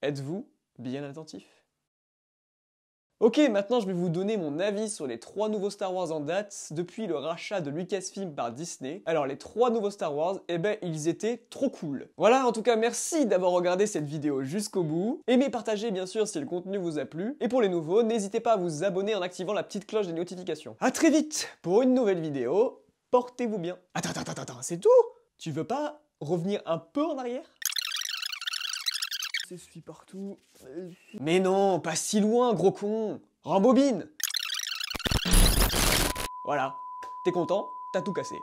Êtes-vous bien attentif? Ok, maintenant je vais vous donner mon avis sur les 3 nouveaux Star Wars en date depuis le rachat de Lucasfilm par Disney. Alors les 3 nouveaux Star Wars, eh ben ils étaient trop cool. Voilà, en tout cas merci d'avoir regardé cette vidéo jusqu'au bout. Aimez, partagez bien sûr si le contenu vous a plu. Et pour les nouveaux, n'hésitez pas à vous abonner en activant la petite cloche des notifications. A très vite pour une nouvelle vidéo, portez-vous bien. Attends, c'est tout? Tu veux pas revenir un peu en arrière? Je suis partout. Mais non, pas si loin, gros con. Rembobine. Voilà. T'es content? T'as tout cassé.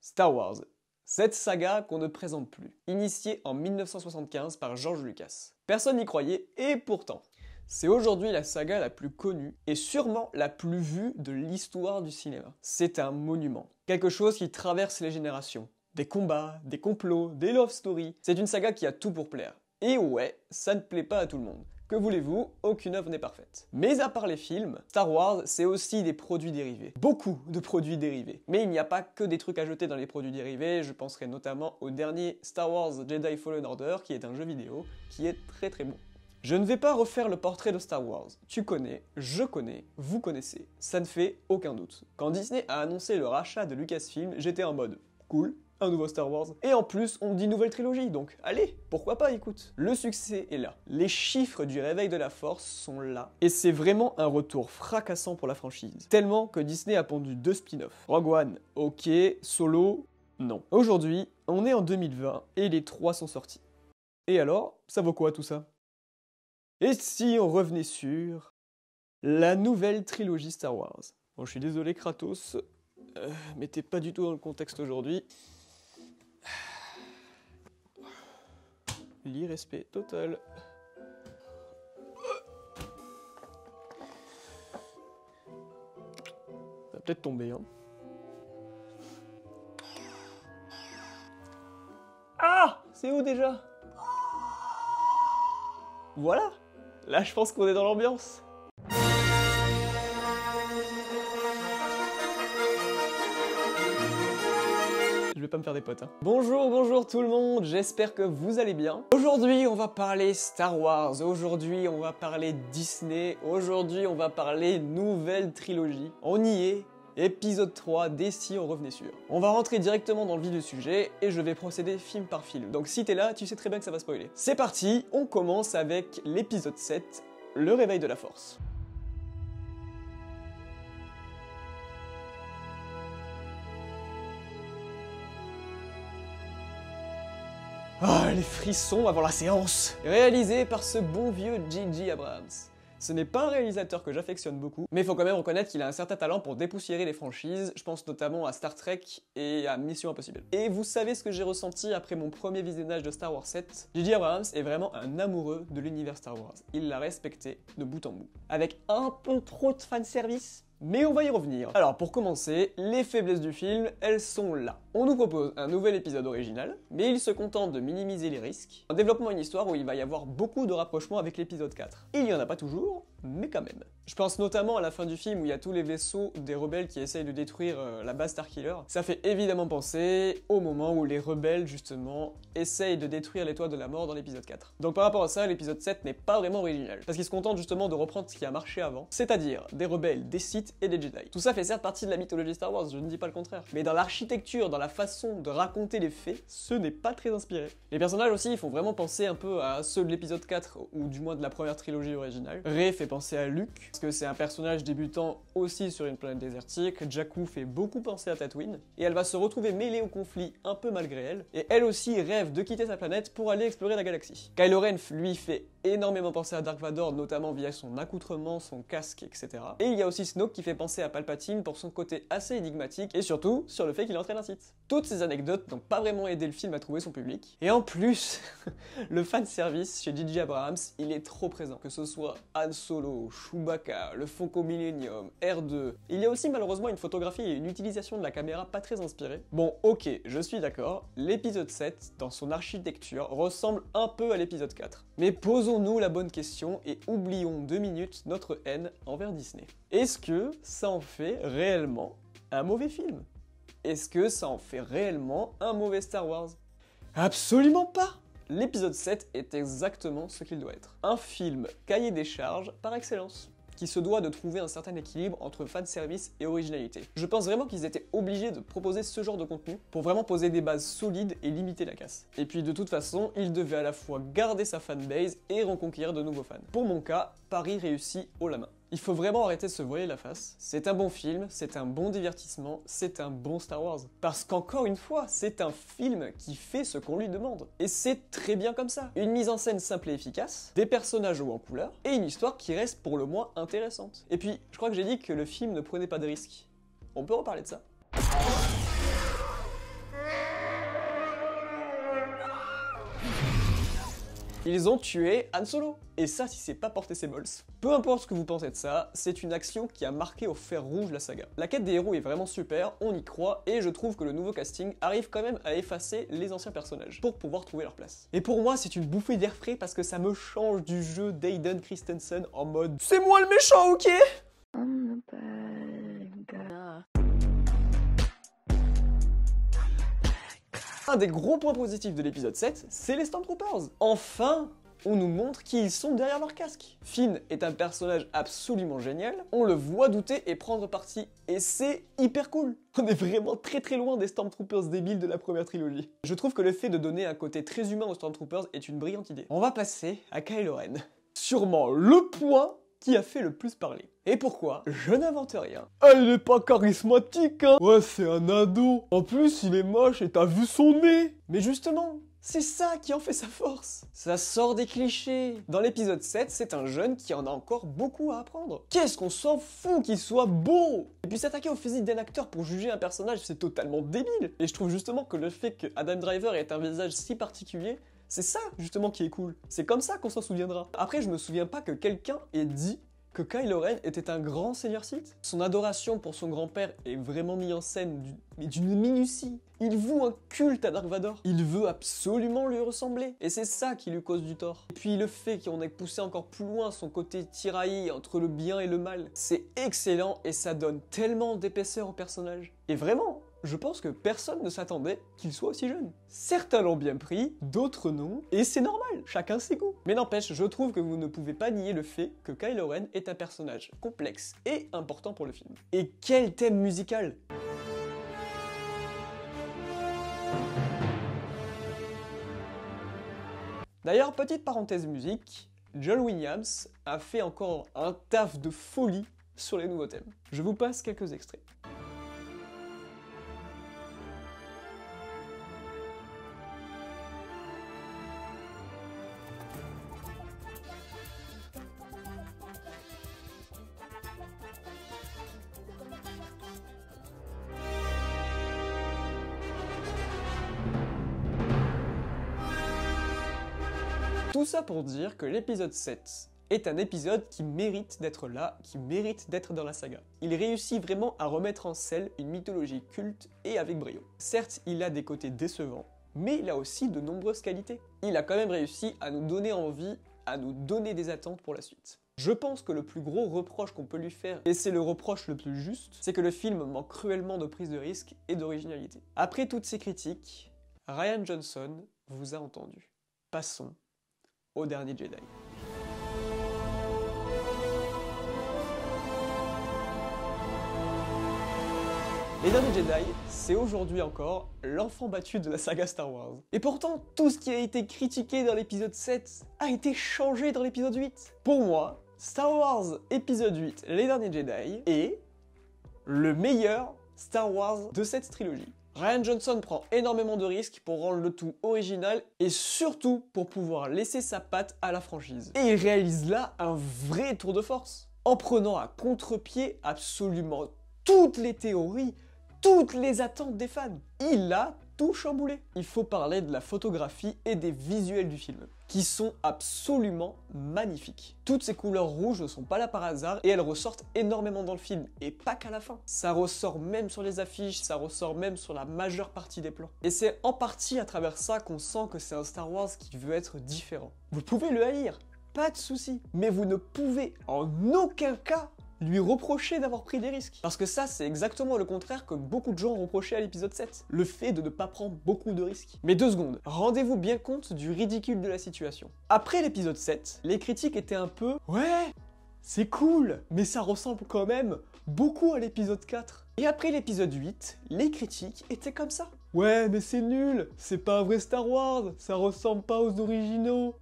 Star Wars. Cette saga qu'on ne présente plus. Initiée en 1975 par George Lucas. Personne n'y croyait, et pourtant. C'est aujourd'hui la saga la plus connue et sûrement la plus vue de l'histoire du cinéma. C'est un monument, quelque chose qui traverse les générations. Des combats, des complots, des love stories. C'est une saga qui a tout pour plaire. Et ouais, ça ne plaît pas à tout le monde. Que voulez-vous, aucune œuvre n'est parfaite. Mais à part les films, Star Wars, c'est aussi des produits dérivés. Beaucoup de produits dérivés. Mais il n'y a pas que des trucs à jeter dans les produits dérivés, je penserai notamment au dernier Star Wars Jedi Fallen Order, qui est un jeu vidéo, qui est très très bon. Je ne vais pas refaire le portrait de Star Wars. Tu connais, je connais, vous connaissez. Ça ne fait aucun doute. Quand Disney a annoncé le rachat de Lucasfilm, j'étais en mode cool, un nouveau Star Wars. Et en plus, on me dit nouvelle trilogie, donc allez, pourquoi pas, écoute. Le succès est là. Les chiffres du réveil de la Force sont là. Et c'est vraiment un retour fracassant pour la franchise. Tellement que Disney a pondu 2 spin-offs. Rogue One, ok, Solo, non. Aujourd'hui, on est en 2020 et les 3 sont sortis. Et alors, ça vaut quoi tout ça? Et si on revenait sur la nouvelle trilogie Star Wars? Bon, je suis désolé Kratos, mais t'es pas du tout dans le contexte aujourd'hui. L'irrespect total. Ça va peut-être tomber, hein. Ah! C'est où déjà? Voilà! Là, je pense qu'on est dans l'ambiance. Je vais pas me faire des potes, hein. Bonjour tout le monde, j'espère que vous allez bien. Aujourd'hui, on va parler Star Wars, aujourd'hui, on va parler Disney, aujourd'hui, on va parler nouvelle trilogie. On y est, épisode 3, dès si on revenait sur. On va rentrer directement dans le vif du sujet, et je vais procéder film par film. Donc si t'es là, tu sais très bien que ça va spoiler. C'est parti, on commence avec l'épisode 7, le réveil de la Force. Ah, les frissons avant la séance! Réalisé par ce bon vieux J.J. Abrams. Ce n'est pas un réalisateur que j'affectionne beaucoup, mais il faut quand même reconnaître qu'il a un certain talent pour dépoussiérer les franchises, je pense notamment à Star Trek et à Mission Impossible. Et vous savez ce que j'ai ressenti après mon premier visionnage de Star Wars 7? J.J. Abrams est vraiment un amoureux de l'univers Star Wars. Il l'a respecté de bout en bout. Avec un peu trop de fanservice, mais on va y revenir. Alors pour commencer, les faiblesses du film, elles sont là. On nous propose un nouvel épisode original, mais il se contente de minimiser les risques, en développant une histoire où il va y avoir beaucoup de rapprochements avec l'épisode 4. Il y en a pas toujours, mais quand même. Je pense notamment à la fin du film où il y a tous les vaisseaux des rebelles qui essayent de détruire la base Starkiller. Ça fait évidemment penser au moment où les rebelles, justement, essayent de détruire l'étoile de la mort dans l'épisode 4. Donc par rapport à ça, l'épisode 7 n'est pas vraiment original, parce qu'il se contente justement de reprendre ce qui a marché avant, c'est-à-dire des rebelles, des Sith et des Jedi. Tout ça fait certes partie de la mythologie Star Wars, je ne dis pas le contraire, mais dans l'architecture, dans la façon de raconter les faits, ce n'est pas très inspiré. Les personnages aussi, ils font vraiment penser un peu à ceux de l'épisode 4, ou du moins de la première trilogie originale. Rey fait penser à Luke, parce que c'est un personnage débutant aussi sur une planète désertique, Jakku fait beaucoup penser à Tatooine, et elle va se retrouver mêlée au conflit un peu malgré elle, et elle aussi rêve de quitter sa planète pour aller explorer la galaxie. Kylo Ren, lui, fait énormément penser à Dark Vador, notamment via son accoutrement, son casque, etc. Et il y a aussi Snoke qui fait penser à Palpatine pour son côté assez énigmatique, et surtout sur le fait qu'il entraîne un Sith. Toutes ces anecdotes n'ont pas vraiment aidé le film à trouver son public, et en plus, le fanservice chez J.J. Abrams, il est trop présent. Que ce soit Han Solo, Chewbacca, le Funko Millennium, R2, il y a aussi malheureusement une photographie et une utilisation de la caméra pas très inspirée. Bon, ok, je suis d'accord, l'épisode 7, dans son architecture, ressemble un peu à l'épisode 4. Mais posons-nous la bonne question et oublions 2 minutes notre haine envers Disney. Est-ce que ça en fait réellement un mauvais film? Est-ce que ça en fait réellement un mauvais Star Wars? Absolument pas! L'épisode 7 est exactement ce qu'il doit être. Un film cahier des charges par excellence, qui se doit de trouver un certain équilibre entre fanservice et originalité. Je pense vraiment qu'ils étaient obligés de proposer ce genre de contenu pour vraiment poser des bases solides et limiter la casse. Et puis de toute façon, il devait à la fois garder sa fanbase et reconquérir de nouveaux fans. Pour mon cas, Paris réussit haut la main. Il faut vraiment arrêter de se voiler la face. C'est un bon film, c'est un bon divertissement, c'est un bon Star Wars. Parce qu'encore une fois, c'est un film qui fait ce qu'on lui demande. Et c'est très bien comme ça. Une mise en scène simple et efficace, des personnages hauts en couleur, et une histoire qui reste pour le moins intéressante. Et puis, je crois que j'ai dit que le film ne prenait pas de risques. On peut reparler de ça. Ils ont tué Han Solo. Et ça, si c'est pas porter ses bols. Peu importe ce que vous pensez de ça, c'est une action qui a marqué au fer rouge la saga. La quête des héros est vraiment super, on y croit, et je trouve que le nouveau casting arrive quand même à effacer les anciens personnages pour pouvoir trouver leur place. Et pour moi, c'est une bouffée d'air frais parce que ça me change du jeu d'Aiden Christensen en mode « C'est moi le méchant, ok ?» Un des gros points positifs de l'épisode 7, c'est les Stormtroopers. Enfin, on nous montre qui ils sont derrière leur casque. Finn est un personnage absolument génial, on le voit douter et prendre parti, et c'est hyper cool. On est vraiment très loin des Stormtroopers débiles de la première trilogie. Je trouve que le fait de donner un côté très humain aux Stormtroopers est une brillante idée. On va passer à Kylo Ren. Sûrement le point qui a fait le plus parler. Et pourquoi? Je n'invente rien. Ah, il est pas charismatique, hein. Ouais, c'est un ado. En plus, il est moche et t'as vu son nez. Mais justement, c'est ça qui en fait sa force. Ça sort des clichés. Dans l'épisode 7, c'est un jeune qui en a encore beaucoup à apprendre. Qu'est-ce qu'on s'en fout qu'il soit beau? Et puis s'attaquer au physique d'un acteur pour juger un personnage, c'est totalement débile. Et je trouve justement que le fait que Adam Driver ait un visage si particulier, c'est ça justement qui est cool. C'est comme ça qu'on s'en souviendra. Après, je me souviens pas que quelqu'un ait dit que Kylo Ren était un grand seigneur Sith. Son adoration pour son grand-père est vraiment mise en scène d'une minutie. Il voue un culte à Dark Vador. Il veut absolument lui ressembler. Et c'est ça qui lui cause du tort. Et puis le fait qu'on ait poussé encore plus loin son côté tiraillé entre le bien et le mal, c'est excellent et ça donne tellement d'épaisseur au personnage. Et vraiment, je pense que personne ne s'attendait qu'il soit aussi jeune. Certains l'ont bien pris, d'autres non, et c'est normal, chacun ses goûts. Mais n'empêche, je trouve que vous ne pouvez pas nier le fait que Kylo Ren est un personnage complexe et important pour le film. Et quel thème musical! D'ailleurs, petite parenthèse musique, John Williams a fait encore un taf de folie sur les nouveaux thèmes. Je vous passe quelques extraits. Tout ça pour dire que l'épisode 7 est un épisode qui mérite d'être là, qui mérite d'être dans la saga. Il réussit vraiment à remettre en scène une mythologie culte et avec brio. Certes, il a des côtés décevants, mais il a aussi de nombreuses qualités. Il a quand même réussi à nous donner envie, à nous donner des attentes pour la suite. Je pense que le plus gros reproche qu'on peut lui faire, et c'est le reproche le plus juste, c'est que le film manque cruellement de prise de risque et d'originalité. Après toutes ces critiques, Rian Johnson vous a entendu. Passons au dernier Jedi. Les Derniers Jedi, c'est aujourd'hui encore l'enfant battu de la saga Star Wars. Et pourtant, tout ce qui a été critiqué dans l'épisode 7 a été changé dans l'épisode 8. Pour moi, Star Wars épisode 8, Les Derniers Jedi, est le meilleur Star Wars de cette trilogie. Rian Johnson prend énormément de risques pour rendre le tout original et surtout pour pouvoir laisser sa patte à la franchise. Et il réalise là un vrai tour de force, en prenant à contre-pied absolument toutes les théories, toutes les attentes des fans. Il a tout chamboulé. Il faut parler de la photographie et des visuels du film, qui sont absolument magnifiques. Toutes ces couleurs rouges ne sont pas là par hasard et elles ressortent énormément dans le film, et pas qu'à la fin. Ça ressort même sur les affiches, ça ressort même sur la majeure partie des plans. Et c'est en partie à travers ça qu'on sent que c'est un Star Wars qui veut être différent. Vous pouvez le haïr, pas de souci, mais vous ne pouvez en aucun cas lui reprocher d'avoir pris des risques. Parce que ça, c'est exactement le contraire que beaucoup de gens reprochaient à l'épisode 7. Le fait de ne pas prendre beaucoup de risques. Mais 2 secondes, rendez-vous bien compte du ridicule de la situation. Après l'épisode 7, les critiques étaient un peu « Ouais, c'est cool, mais ça ressemble quand même beaucoup à l'épisode 4. » Et après l'épisode 8, les critiques étaient comme ça. « Ouais, mais c'est nul, c'est pas un vrai Star Wars, ça ressemble pas aux originaux. »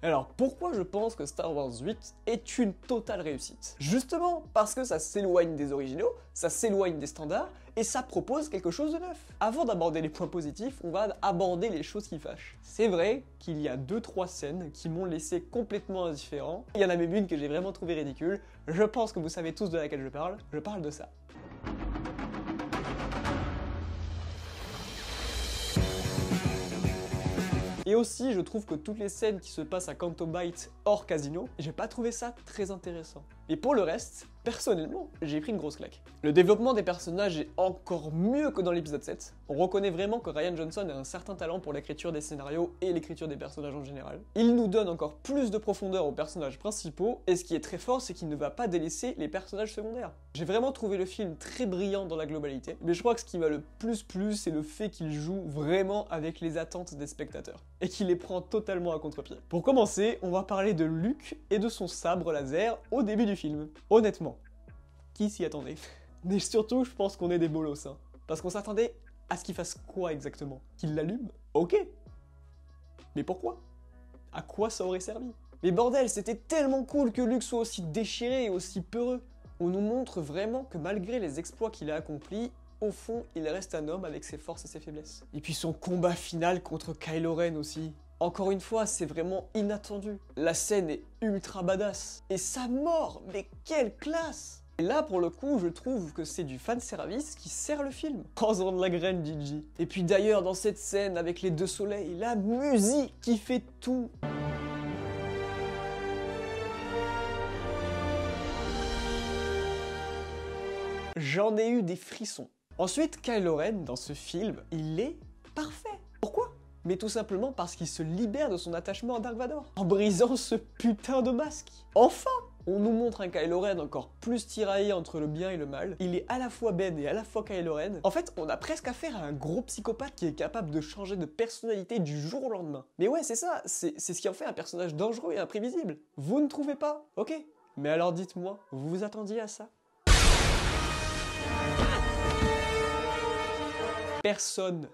Alors pourquoi je pense que Star Wars 8 est une totale réussite? Justement parce que ça s'éloigne des originaux, ça s'éloigne des standards, et ça propose quelque chose de neuf. Avant d'aborder les points positifs, on va aborder les choses qui fâchent. C'est vrai qu'il y a 2-3 scènes qui m'ont laissé complètement indifférent. Il y en a même une que j'ai vraiment trouvé ridicule. Je pense que vous savez tous de laquelle je parle de ça. Et aussi, je trouve que toutes les scènes qui se passent à Canto Bight hors casino, j'ai pas trouvé ça très intéressant. Et pour le reste, personnellement, j'ai pris une grosse claque. Le développement des personnages est encore mieux que dans l'épisode 7. On reconnaît vraiment que Rian Johnson a un certain talent pour l'écriture des scénarios et l'écriture des personnages en général. Il nous donne encore plus de profondeur aux personnages principaux, et ce qui est très fort, c'est qu'il ne va pas délaisser les personnages secondaires. J'ai vraiment trouvé le film très brillant dans la globalité, mais je crois que ce qui m'a le plus plu, c'est le fait qu'il joue vraiment avec les attentes des spectateurs, et qu'il les prend totalement à contre-pied. Pour commencer, on va parler de Luke et de son sabre laser au début du film. Honnêtement, qui s'y attendait? Mais surtout, je pense qu'on est des bolos, hein. Parce qu'on s'attendait à ce qu'il fasse quoi exactement? Qu'il l'allume? Ok. Mais pourquoi? À quoi ça aurait servi? Mais bordel, c'était tellement cool que Luke soit aussi déchiré et aussi peureux. On nous montre vraiment que malgré les exploits qu'il a accomplis, au fond, il reste un homme avec ses forces et ses faiblesses. Et puis son combat final contre Kylo Ren aussi. Encore une fois, c'est vraiment inattendu. La scène est ultra badass. Et sa mort, mais quelle classe! Et là, pour le coup, je trouve que c'est du fanservice qui sert le film. Prends-en de la graine, Gigi. Et puis d'ailleurs, dans cette scène avec les 2 soleils, la musique qui fait tout. J'en ai eu des frissons. Ensuite, Kylo Ren, dans ce film, il est parfait. Pourquoi? Mais tout simplement parce qu'il se libère de son attachement à Dark Vador, en brisant ce putain de masque. Enfin! On nous montre un Kylo Ren encore plus tiraillé entre le bien et le mal. Il est à la fois Ben et à la fois Kylo Ren. En fait, on a presque affaire à un gros psychopathe qui est capable de changer de personnalité du jour au lendemain. Mais ouais, c'est ça, c'est ce qui en fait un personnage dangereux et imprévisible. Vous ne trouvez pas? Ok. Mais alors dites-moi, vous vous attendiez à ça? Personne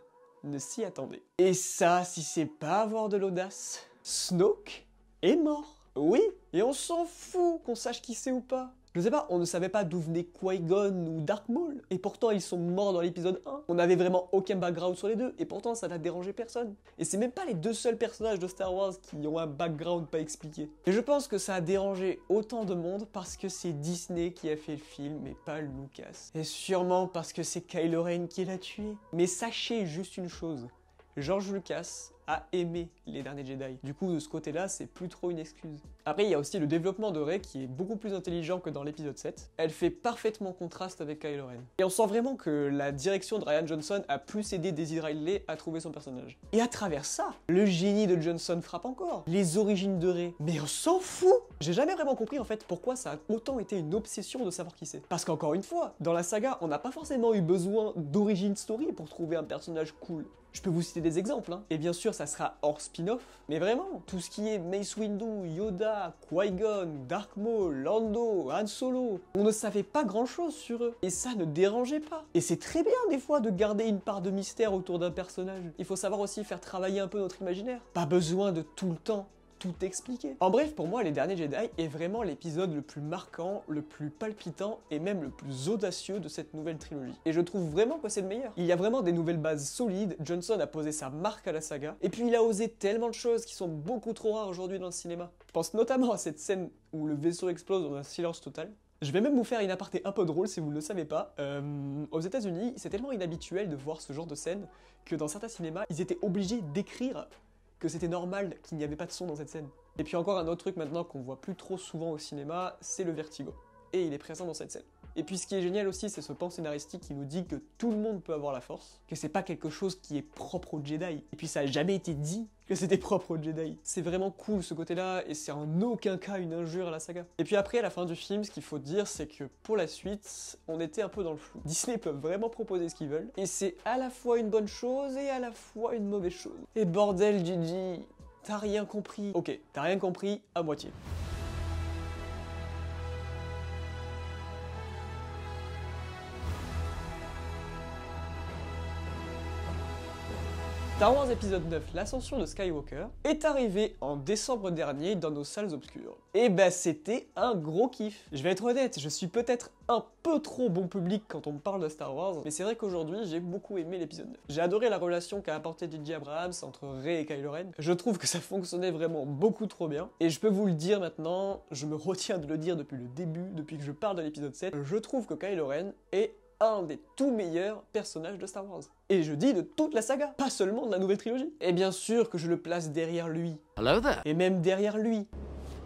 ne s'y attendait. Et ça, si c'est pas avoir de l'audace, Snoke est mort. Oui, et on s'en fout qu'on sache qui c'est ou pas. Je sais pas, on ne savait pas d'où venait Qui-Gon ou Darth Maul, et pourtant ils sont morts dans l'épisode 1. On n'avait vraiment aucun background sur les deux, et pourtant ça n'a dérangé personne. Et c'est même pas les 2 seuls personnages de Star Wars qui ont un background pas expliqué. Et je pense que ça a dérangé autant de monde parce que c'est Disney qui a fait le film, et pas Lucas. Et sûrement parce que c'est Kylo Ren qui l'a tué. Mais sachez juste une chose, George Lucas a aimé les derniers Jedi. Du coup, de ce côté-là, c'est plus trop une excuse. Après, il y a aussi le développement de Rey qui est beaucoup plus intelligent que dans l'épisode 7. Elle fait parfaitement contraste avec Kylo Ren. Et on sent vraiment que la direction de Rian Johnson a plus aidé Daisy Ridley à trouver son personnage. Et à travers ça, le génie de Johnson frappe encore. Les origines de Rey. Mais on s'en fout! J'ai jamais vraiment compris en fait pourquoi ça a autant été une obsession de savoir qui c'est. Parce qu'encore une fois, dans la saga, on n'a pas forcément eu besoin d'origine story pour trouver un personnage cool. Je peux vous citer des exemples, hein. Et bien sûr, ça sera hors spin-off, mais vraiment, tout ce qui est Mace Windu, Yoda, Qui-Gon, Darth Maul, Lando, Han Solo, on ne savait pas grand-chose sur eux, et ça ne dérangeait pas. Et c'est très bien des fois de garder une part de mystère autour d'un personnage. Il faut savoir aussi faire travailler un peu notre imaginaire. Pas besoin de tout le temps tout expliqué. En bref, pour moi, Les Derniers Jedi est vraiment l'épisode le plus marquant, le plus palpitant et même le plus audacieux de cette nouvelle trilogie. Et je trouve vraiment que c'est le meilleur. Il y a vraiment des nouvelles bases solides, Johnson a posé sa marque à la saga, et puis il a osé tellement de choses qui sont beaucoup trop rares aujourd'hui dans le cinéma. Je pense notamment à cette scène où le vaisseau explose dans un silence total. Je vais même vous faire une aparté un peu drôle si vous ne le savez pas. Aux États-Unis, c'est tellement inhabituel de voir ce genre de scène que dans certains cinémas, ils étaient obligés d'écrire que c'était normal qu'il n'y avait pas de son dans cette scène. Et puis encore un autre truc maintenant qu'on voit plus trop souvent au cinéma, c'est le vertigo. Et il est présent dans cette scène. Et puis ce qui est génial aussi, c'est ce pan scénaristique qui nous dit que tout le monde peut avoir la force, que c'est pas quelque chose qui est propre aux Jedi. Et puis ça a jamais été dit que c'était propre aux Jedi. C'est vraiment cool ce côté-là, et c'est en aucun cas une injure à la saga. Et puis après, à la fin du film, ce qu'il faut dire, c'est que pour la suite, on était un peu dans le flou. Disney peut vraiment proposer ce qu'ils veulent, et c'est à la fois une bonne chose et à la fois une mauvaise chose. Et bordel, Gigi, t'as rien compris. Ok, t'as rien compris à moitié. Star Wars épisode 9, l'ascension de Skywalker, est arrivé en décembre dernier dans nos salles obscures. Et bah c'était un gros kiff. Je vais être honnête, je suis peut-être un peu trop bon public quand on me parle de Star Wars, mais c'est vrai qu'aujourd'hui j'ai beaucoup aimé l'épisode 9. J'ai adoré la relation qu'a apporté J.J. Abrams entre Rey et Kylo Ren. Je trouve que ça fonctionnait vraiment beaucoup trop bien. Et je peux vous le dire maintenant, je me retiens de le dire depuis le début, depuis que je parle de l'épisode 7, je trouve que Kylo Ren est un des tout meilleurs personnages de Star Wars. Et je dis de toute la saga, pas seulement de la nouvelle trilogie. Et bien sûr que je le place derrière lui. Hello there. Et même derrière lui.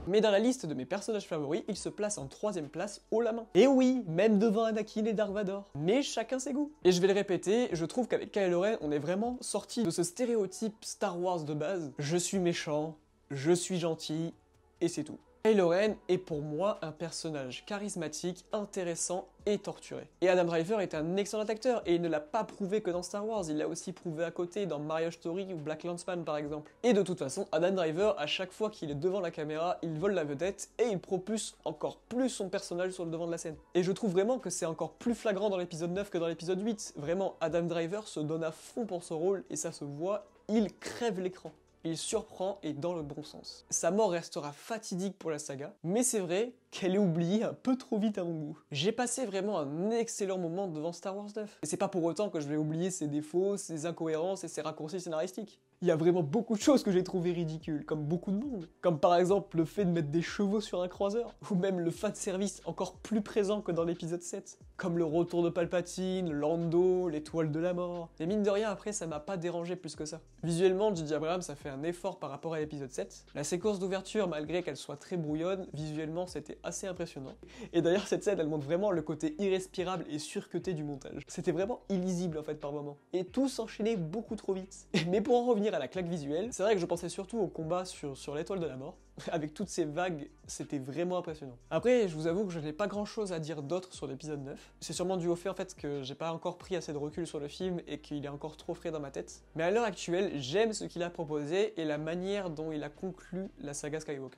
Mais dans la liste de mes personnages favoris, il se place en 3ème place haut la main. Et oui, même devant Anakin et Dark Vador. Mais chacun ses goûts. Et je vais le répéter, je trouve qu'avec Kylo Ren, on est vraiment sorti de ce stéréotype Star Wars de base. Je suis méchant, je suis gentil, et c'est tout. Kylo Ren est pour moi un personnage charismatique, intéressant et torturé. Et Adam Driver est un excellent acteur, et il ne l'a pas prouvé que dans Star Wars, il l'a aussi prouvé à côté dans Marriage Story ou Black Landsman par exemple. Et de toute façon, Adam Driver, à chaque fois qu'il est devant la caméra, il vole la vedette et il propulse encore plus son personnage sur le devant de la scène. Et je trouve vraiment que c'est encore plus flagrant dans l'épisode 9 que dans l'épisode 8. Vraiment, Adam Driver se donne à fond pour ce rôle, et ça se voit, il crève l'écran. Il surprend et dans le bon sens. Sa mort restera fatidique pour la saga, mais c'est vrai qu'elle est oubliée un peu trop vite à mon goût. J'ai passé vraiment un excellent moment devant Star Wars 9. Et c'est pas pour autant que je vais oublier ses défauts, ses incohérences et ses raccourcis scénaristiques. Il y a vraiment beaucoup de choses que j'ai trouvées ridicules, comme beaucoup de monde. Comme par exemple le fait de mettre des chevaux sur un croiseur, ou même le fanservice encore plus présent que dans l'épisode 7. Comme le retour de Palpatine, Lando, l'étoile de la mort. Et mine de rien, après, ça m'a pas dérangé plus que ça. Visuellement, J.J. Abrams a fait un effort par rapport à l'épisode 7. La séquence d'ouverture, malgré qu'elle soit très brouillonne, visuellement c'était assez impressionnant. Et d'ailleurs, cette scène, elle montre vraiment le côté irrespirable et surcuté du montage. C'était vraiment illisible en fait par moments. Et tout s'enchaînait beaucoup trop vite. Mais pour en revenir à la claque visuelle, c'est vrai que je pensais surtout au combat sur l'étoile de la mort. Avec toutes ces vagues, c'était vraiment impressionnant. Après, je vous avoue que je n'ai pas grand chose à dire d'autre sur l'épisode 9. C'est sûrement dû au fait en fait que j'ai pas encore pris assez de recul sur le film et qu'il est encore trop frais dans ma tête. Mais à l'heure actuelle, j'aime ce qu'il a proposé et la manière dont il a conclu la saga Skywalker.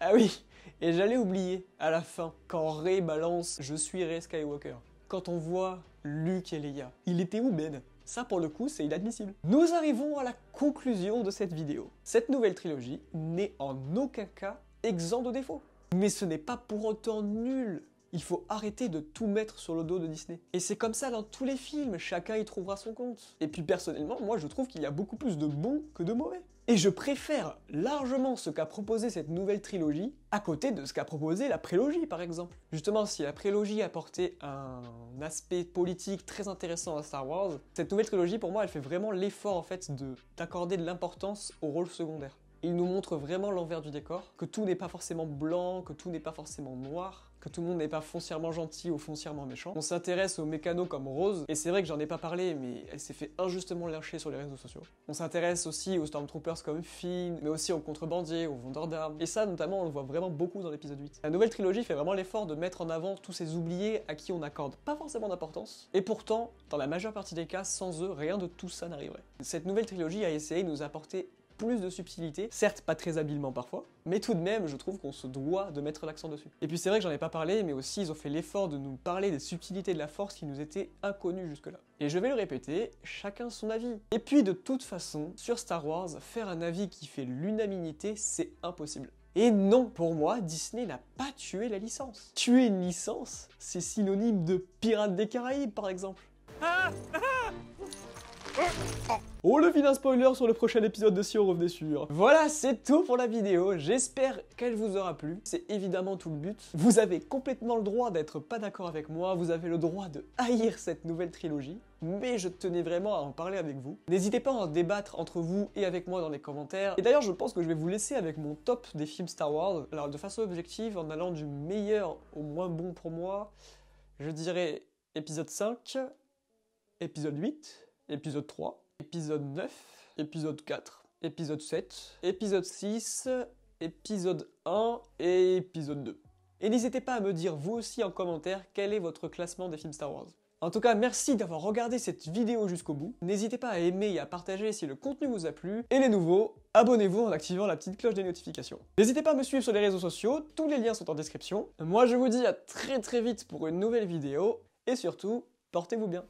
Ah oui, et j'allais oublier, à la fin, quand Rey balance « Je suis Rey Skywalker », quand on voit Luke et Leia, il était où Ben ? Ça, pour le coup, c'est inadmissible. Nous arrivons à la conclusion de cette vidéo. Cette nouvelle trilogie n'est en aucun cas exempt de défauts. Mais ce n'est pas pour autant nul. Il faut arrêter de tout mettre sur le dos de Disney. Et c'est comme ça dans tous les films, chacun y trouvera son compte. Et puis personnellement, moi je trouve qu'il y a beaucoup plus de bons que de mauvais. Et je préfère largement ce qu'a proposé cette nouvelle trilogie à côté de ce qu'a proposé la prélogie par exemple. Justement, si la prélogie apportait un aspect politique très intéressant à Star Wars, cette nouvelle trilogie pour moi elle fait vraiment l'effort en fait d'accorder de l'importance aux rôles secondaires. Il nous montre vraiment l'envers du décor, que tout n'est pas forcément blanc, que tout n'est pas forcément noir, que tout le monde n'est pas foncièrement gentil ou foncièrement méchant. On s'intéresse aux mécanos comme Rose, et c'est vrai que j'en ai pas parlé, mais elle s'est fait injustement lyncher sur les réseaux sociaux. On s'intéresse aussi aux Stormtroopers comme Finn, mais aussi aux contrebandiers, aux vendeurs d'armes, et ça notamment on le voit vraiment beaucoup dans l'épisode 8. La nouvelle trilogie fait vraiment l'effort de mettre en avant tous ces oubliés à qui on n'accorde pas forcément d'importance, et pourtant, dans la majeure partie des cas, sans eux, rien de tout ça n'arriverait. Cette nouvelle trilogie a essayé de nous apporter plus de subtilité, certes pas très habilement parfois, mais tout de même je trouve qu'on se doit de mettre l'accent dessus. Et puis c'est vrai que j'en ai pas parlé, mais aussi ils ont fait l'effort de nous parler des subtilités de la Force qui nous étaient inconnues jusque-là. Et je vais le répéter, chacun son avis. Et puis de toute façon, sur Star Wars, faire un avis qui fait l'unanimité, c'est impossible. Et non, pour moi, Disney n'a pas tué la licence. Tuer une licence, c'est synonyme de Pirates des Caraïbes par exemple. Oh, le vilain spoiler sur le prochain épisode de Si on revenait sur. Voilà, c'est tout pour la vidéo, j'espère qu'elle vous aura plu, c'est évidemment tout le but. Vous avez complètement le droit d'être pas d'accord avec moi, vous avez le droit de haïr cette nouvelle trilogie, mais je tenais vraiment à en parler avec vous. N'hésitez pas à en débattre entre vous et avec moi dans les commentaires, et d'ailleurs je pense que je vais vous laisser avec mon top des films Star Wars, alors de façon objective, en allant du meilleur au moins bon pour moi, Je dirais épisode 5, épisode 8, épisode 3, épisode 9, épisode 4, épisode 7, épisode 6, épisode 1 et épisode 2. Et n'hésitez pas à me dire vous aussi en commentaire quel est votre classement des films Star Wars. En tout cas, merci d'avoir regardé cette vidéo jusqu'au bout. N'hésitez pas à aimer et à partager si le contenu vous a plu. Et les nouveaux, abonnez-vous en activant la petite cloche des notifications. N'hésitez pas à me suivre sur les réseaux sociaux, tous les liens sont en description. Moi je vous dis à très vite pour une nouvelle vidéo. Et surtout, portez-vous bien.